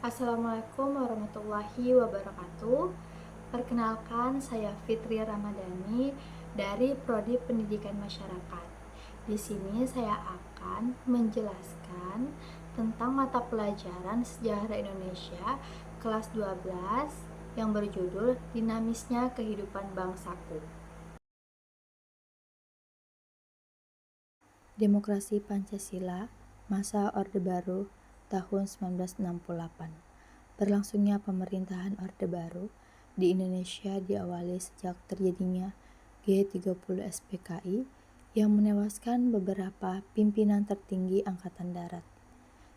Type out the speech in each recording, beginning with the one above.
Assalamualaikum warahmatullahi wabarakatuh. Perkenalkan, saya Fitri Ramadhani dari Prodi Pendidikan Masyarakat. Di sini saya akan menjelaskan tentang mata pelajaran Sejarah Indonesia kelas 12 yang berjudul Dinamisnya Kehidupan Bangsaku. Demokrasi Pancasila, masa Orde Baru, tahun 1968. Berlangsungnya pemerintahan Orde Baru di Indonesia diawali sejak terjadinya G30 SPKI yang menewaskan beberapa pimpinan tertinggi Angkatan Darat.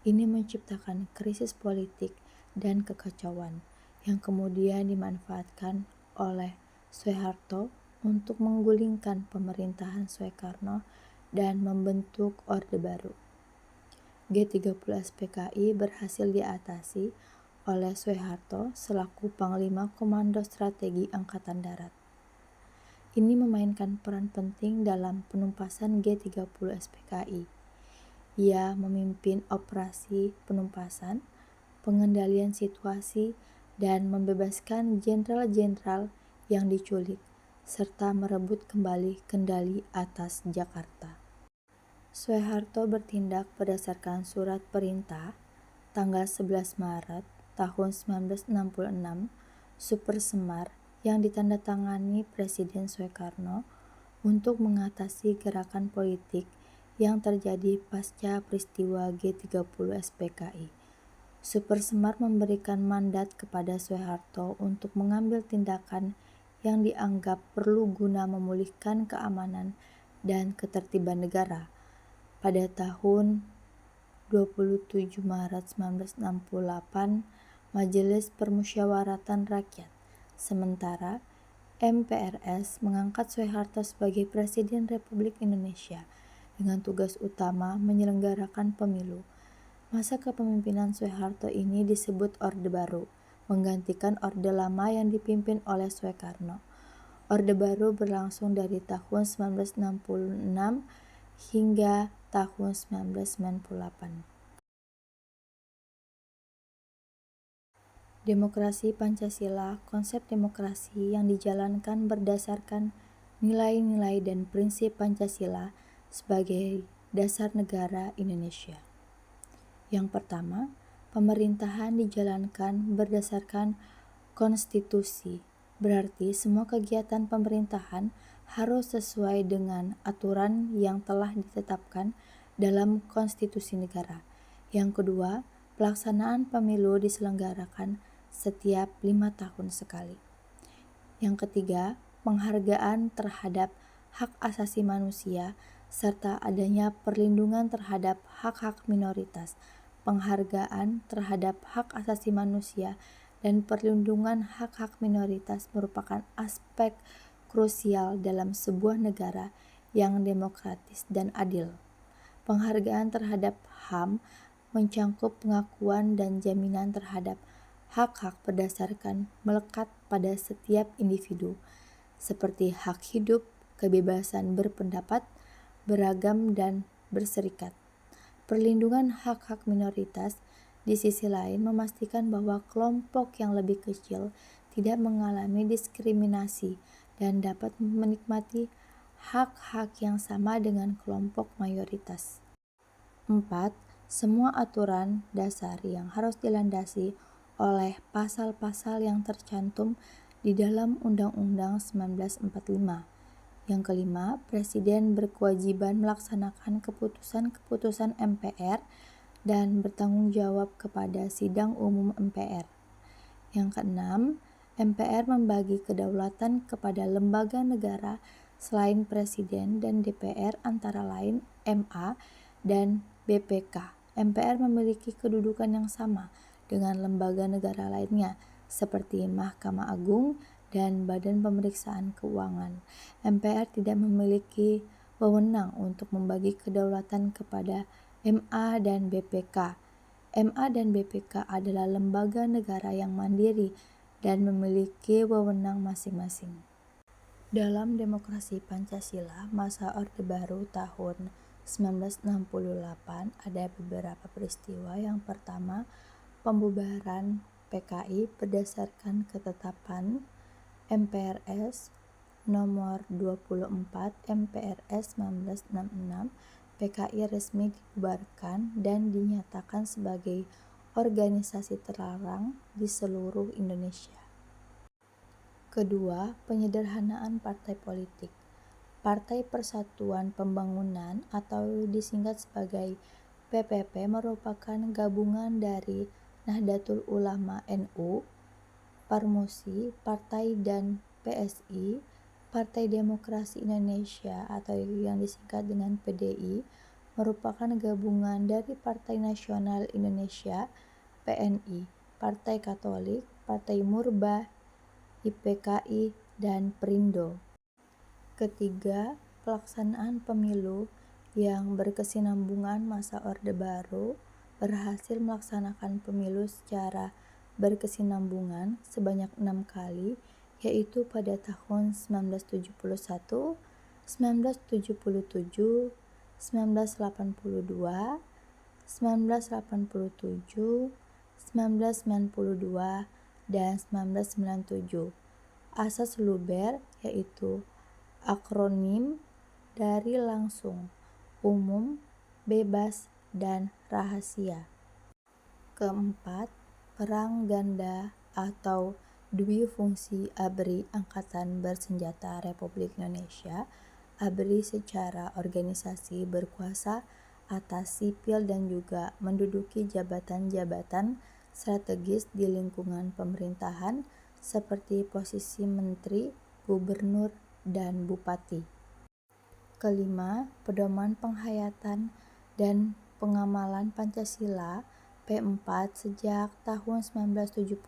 Ini menciptakan krisis politik dan kekacauan yang kemudian dimanfaatkan oleh Soeharto untuk menggulingkan pemerintahan Soekarno dan membentuk Orde Baru. G30 SPKI berhasil diatasi oleh Soeharto selaku Panglima Komando Strategi Angkatan Darat. Ini memainkan peran penting dalam penumpasan G30 SPKI. Ia memimpin operasi penumpasan, pengendalian situasi, dan membebaskan jenderal-jenderal yang diculik, serta merebut kembali kendali atas Jakarta. Soeharto bertindak berdasarkan surat perintah tanggal 11 Maret tahun 1966 Super Semar yang ditandatangani Presiden Soekarno untuk mengatasi gerakan politik yang terjadi pasca peristiwa G30 SPKI. Super Semar memberikan mandat kepada Soeharto untuk mengambil tindakan yang dianggap perlu guna memulihkan keamanan dan ketertiban negara. Pada tahun 27 Maret 1968, Majelis Permusyawaratan Rakyat, sementara MPRS mengangkat Soeharto sebagai Presiden Republik Indonesia dengan tugas utama menyelenggarakan pemilu. Masa kepemimpinan Soeharto ini disebut Orde Baru, menggantikan Orde Lama yang dipimpin oleh Soekarno. Orde Baru berlangsung dari tahun 1966 hingga tahun 1998. Demokrasi Pancasila, konsep demokrasi yang dijalankan berdasarkan nilai-nilai dan prinsip Pancasila sebagai dasar negara Indonesia. Yang pertama, pemerintahan dijalankan berdasarkan konstitusi, berarti semua kegiatan pemerintahan harus sesuai dengan aturan yang telah ditetapkan dalam konstitusi negara. Yang kedua, pelaksanaan pemilu diselenggarakan setiap 5 tahun sekali. Yang ketiga, penghargaan terhadap hak asasi manusia serta adanya perlindungan terhadap hak-hak minoritas. Penghargaan terhadap hak asasi manusia dan perlindungan hak-hak minoritas merupakan aspek krusial dalam sebuah negara yang demokratis dan adil. Penghargaan terhadap HAM mencangkup pengakuan dan jaminan terhadap hak-hak berdasarkan melekat pada setiap individu, seperti hak hidup, kebebasan berpendapat, beragam, dan berserikat. Perlindungan hak-hak minoritas di sisi lain memastikan bahwa kelompok yang lebih kecil tidak mengalami diskriminasi dan dapat menikmati hak-hak yang sama dengan kelompok mayoritas. 4. Semua aturan dasar yang harus dilandasi oleh pasal-pasal yang tercantum di dalam Undang-Undang 1945. Yang kelima, Presiden berkewajiban melaksanakan keputusan-keputusan MPR dan bertanggung jawab kepada Sidang Umum MPR. Yang keenam, MPR membagi kedaulatan kepada lembaga negara selain Presiden dan DPR antara lain MA dan BPK. MPR memiliki kedudukan yang sama dengan lembaga negara lainnya seperti Mahkamah Agung dan Badan Pemeriksaan Keuangan. MPR tidak memiliki wewenang untuk membagi kedaulatan kepada MA dan BPK. MA dan BPK adalah lembaga negara yang mandiri dan memiliki wewenang masing-masing. Dalam demokrasi Pancasila masa Orde Baru tahun 1968 ada beberapa peristiwa. Yang pertama, pembubaran PKI berdasarkan ketetapan MPRS nomor 24 MPRS 1966, PKI resmi dibubarkan dan dinyatakan sebagai organisasi terlarang di seluruh Indonesia. Kedua, penyederhanaan partai politik. Partai Persatuan Pembangunan atau disingkat sebagai PPP merupakan gabungan dari Nahdlatul Ulama NU, Parmusi, Partai dan PSI, Partai Demokrasi Indonesia atau yang disingkat dengan PDI, merupakan gabungan dari Partai Nasional Indonesia, PNI, Partai Katolik, Partai Murba, IPKI, dan Perindo. Ketiga, pelaksanaan pemilu yang berkesinambungan masa Orde Baru berhasil melaksanakan pemilu secara berkesinambungan sebanyak 6 kali, yaitu pada tahun 1971, 1977, 1982, 1987, 1992, dan 1997. Asas Luber yaitu akronim dari langsung, umum, bebas, dan rahasia. Keempat, perang ganda atau dwifungsi ABRI Angkatan Bersenjata Republik Indonesia. ABRI secara organisasi berkuasa atas sipil dan juga menduduki jabatan-jabatan strategis di lingkungan pemerintahan seperti posisi menteri, gubernur, dan bupati. Kelima, pedoman penghayatan dan pengamalan Pancasila P4 sejak tahun 1978.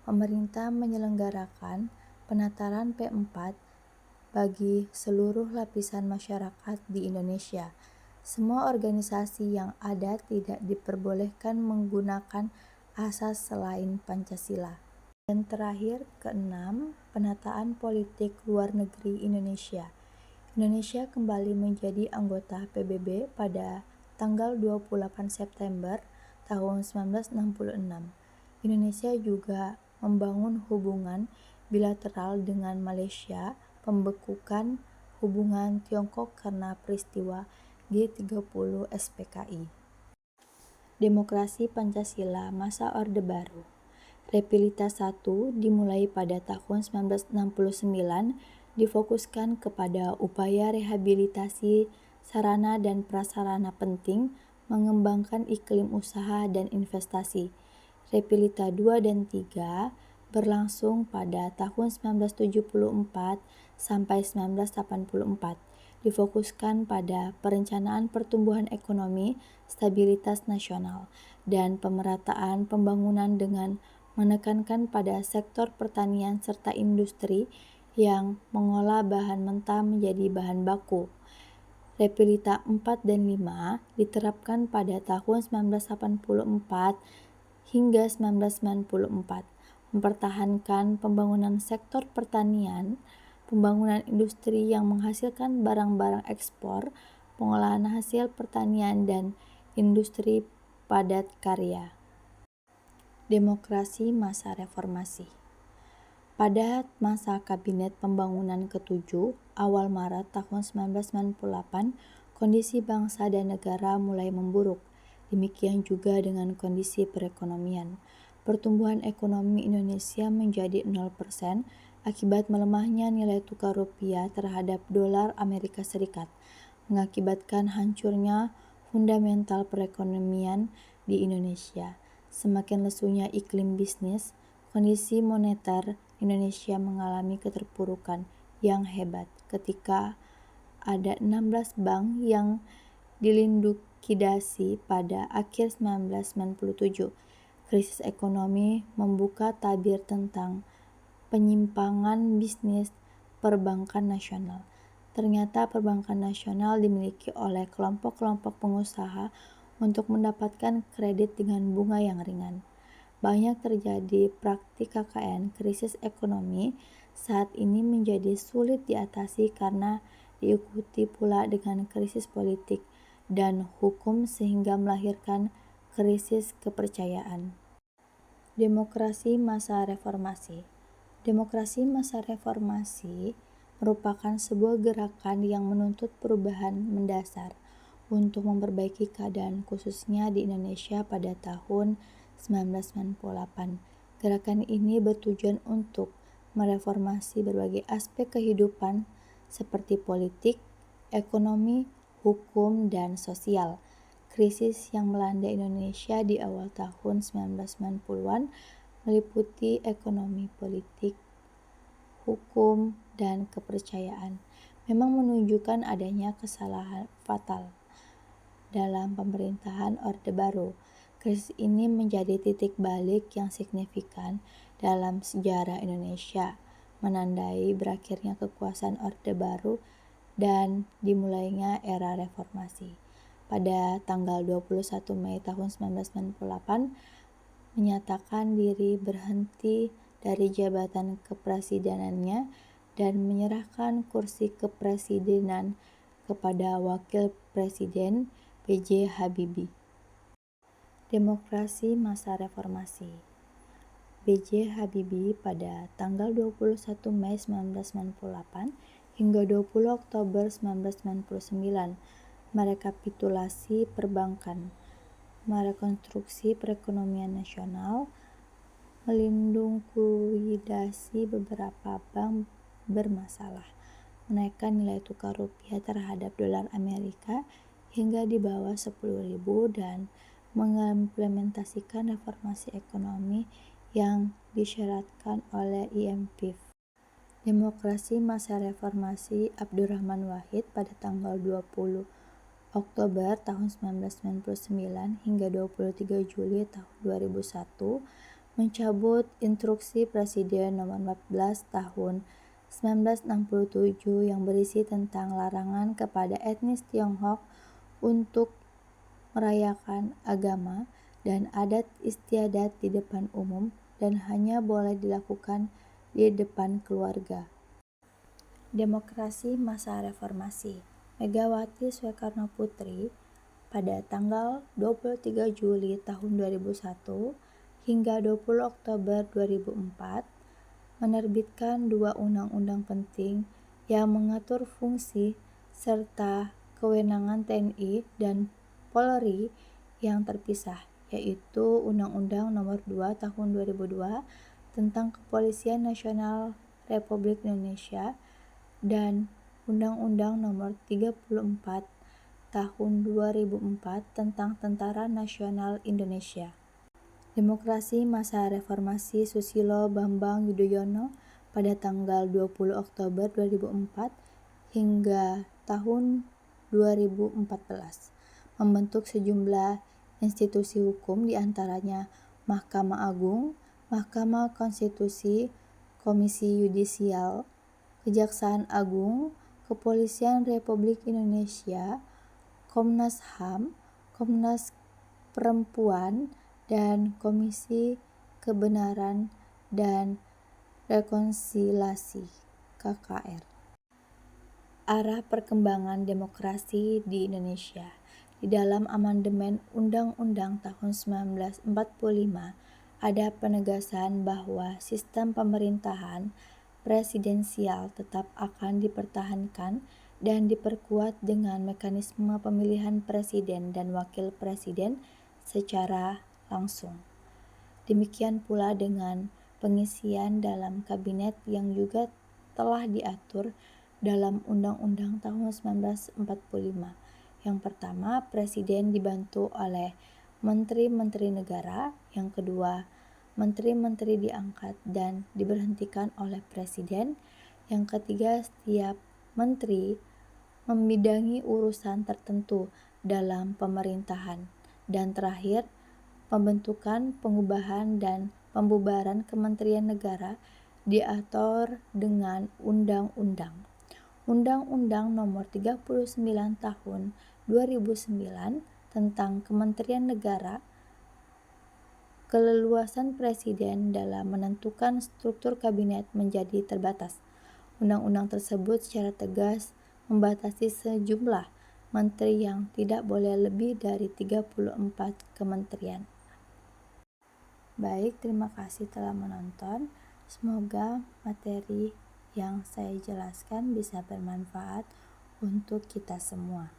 Pemerintah menyelenggarakan penataran P4 bagi seluruh lapisan masyarakat di Indonesia. Semua organisasi yang ada tidak diperbolehkan menggunakan asas selain Pancasila. Dan terakhir, keenam, penataan politik luar negeri Indonesia. Indonesia kembali menjadi anggota PBB pada tanggal 28 September tahun 1966. Indonesia juga membangun hubungan bilateral dengan Malaysia, pembekukan hubungan Tiongkok karena peristiwa G30 SPKI. Demokrasi Pancasila masa Orde Baru. Repilitas 1 dimulai pada tahun 1969, difokuskan kepada upaya rehabilitasi sarana dan prasarana penting, mengembangkan iklim usaha dan investasi. Repilita 2 dan 3 berlangsung pada tahun 1974 sampai 1984, difokuskan pada perencanaan pertumbuhan ekonomi, stabilitas nasional, dan pemerataan pembangunan dengan menekankan pada sektor pertanian serta industri yang mengolah bahan mentah menjadi bahan baku. Repilita 4 dan 5 diterapkan pada tahun 1984 hingga 1994, mempertahankan pembangunan sektor pertanian, pembangunan industri yang menghasilkan barang-barang ekspor, pengolahan hasil pertanian, dan industri padat karya. Demokrasi masa reformasi. Pada masa Kabinet Pembangunan ke-7, awal Maret tahun 1998, kondisi bangsa dan negara mulai memburuk. Demikian juga dengan kondisi perekonomian. Pertumbuhan ekonomi Indonesia menjadi 0% akibat melemahnya nilai tukar rupiah terhadap dolar Amerika Serikat, mengakibatkan hancurnya fundamental perekonomian di Indonesia. Semakin lesunya iklim bisnis, kondisi moneter Indonesia mengalami keterpurukan yang hebat ketika ada 16 bank yang dilindukidasi pada akhir 1997. Krisis ekonomi membuka tabir tentang penyimpangan bisnis perbankan nasional. Ternyata perbankan nasional dimiliki oleh kelompok-kelompok pengusaha untuk mendapatkan kredit dengan bunga yang ringan. Banyak terjadi praktik KKN. Krisis ekonomi saat ini menjadi sulit diatasi karena diikuti pula dengan krisis politik dan hukum sehingga melahirkan krisis kepercayaan. Demokrasi masa reformasi. Demokrasi masa reformasi merupakan sebuah gerakan yang menuntut perubahan mendasar untuk memperbaiki keadaan khususnya di Indonesia pada tahun 1998. Gerakan ini bertujuan untuk mereformasi berbagai aspek kehidupan seperti politik, ekonomi, hukum, dan sosial. Krisis yang melanda Indonesia di awal tahun 1990-an meliputi ekonomi, politik, hukum, dan kepercayaan. Memang menunjukkan adanya kesalahan fatal dalam pemerintahan Orde Baru. Krisis ini menjadi titik balik yang signifikan dalam sejarah Indonesia, menandai berakhirnya kekuasaan Orde Baru dan dimulainya era reformasi. Pada tanggal 21 Mei tahun 1998, menyatakan diri berhenti dari jabatan kepresidenannya dan menyerahkan kursi kepresidenan kepada Wakil Presiden B.J. Habibie. Demokrasi masa reformasi. B.J. Habibie pada tanggal 21 Mei 1998 hingga 20 Oktober 1999 merekapitulasi perbankan, merekonstruksi perekonomian nasional, melindungi beberapa bank bermasalah, menaikkan nilai tukar rupiah terhadap dolar Amerika hingga di bawah 10.000 dan mengimplementasikan reformasi ekonomi yang disyaratkan oleh IMF. Demokrasi masa reformasi Abdurrahman Wahid pada tanggal 20 Oktober tahun 1999 hingga 23 Juli tahun 2001 mencabut Instruksi Presiden nomor 14 tahun 1967 yang berisi tentang larangan kepada etnis Tionghoa untuk merayakan agama dan adat istiadat di depan umum dan hanya boleh dilakukan di depan keluarga. Demokrasi masa reformasi. Megawati Soekarnoputri pada tanggal 23 Juli tahun 2001 hingga 20 Oktober 2004 menerbitkan 2 undang-undang penting yang mengatur fungsi serta kewenangan TNI dan Polri yang terpisah, yaitu Undang-Undang Nomor 2 Tahun 2002 tentang Kepolisian Nasional Republik Indonesia dan Undang-Undang Nomor 34 Tahun 2004 tentang Tentara Nasional Indonesia. Demokrasi masa reformasi Susilo Bambang Yudhoyono pada tanggal 20 Oktober 2004 hingga tahun 2014 membentuk sejumlah institusi hukum diantaranya Mahkamah Agung, Mahkamah Konstitusi, Komisi Yudisial, Kejaksaan Agung, Kepolisian Republik Indonesia, Komnas HAM, Komnas Perempuan, dan Komisi Kebenaran dan Rekonsiliasi (KKR). Arah perkembangan demokrasi di Indonesia. Di dalam amandemen Undang-Undang tahun 1945 ada penegasan bahwa sistem pemerintahan presidensial tetap akan dipertahankan dan diperkuat dengan mekanisme pemilihan presiden dan wakil presiden secara langsung. Demikian pula dengan pengisian dalam kabinet yang juga telah diatur dalam Undang-Undang tahun 1945. Yang pertama, presiden dibantu oleh menteri-menteri negara. Yang kedua, menteri-menteri diangkat dan diberhentikan oleh presiden. Yang ketiga, setiap menteri membidangi urusan tertentu dalam pemerintahan. Dan terakhir, pembentukan, pengubahan, dan pembubaran kementerian negara diatur dengan undang-undang. Undang-Undang Nomor 39 Tahun 2009 tentang Kementerian Negara, keleluasan presiden dalam menentukan struktur kabinet menjadi terbatas. Undang-undang tersebut secara tegas membatasi sejumlah menteri yang tidak boleh lebih dari 34 kementerian. Baik, terima kasih telah menonton. Semoga materi yang saya jelaskan bisa bermanfaat untuk kita semua.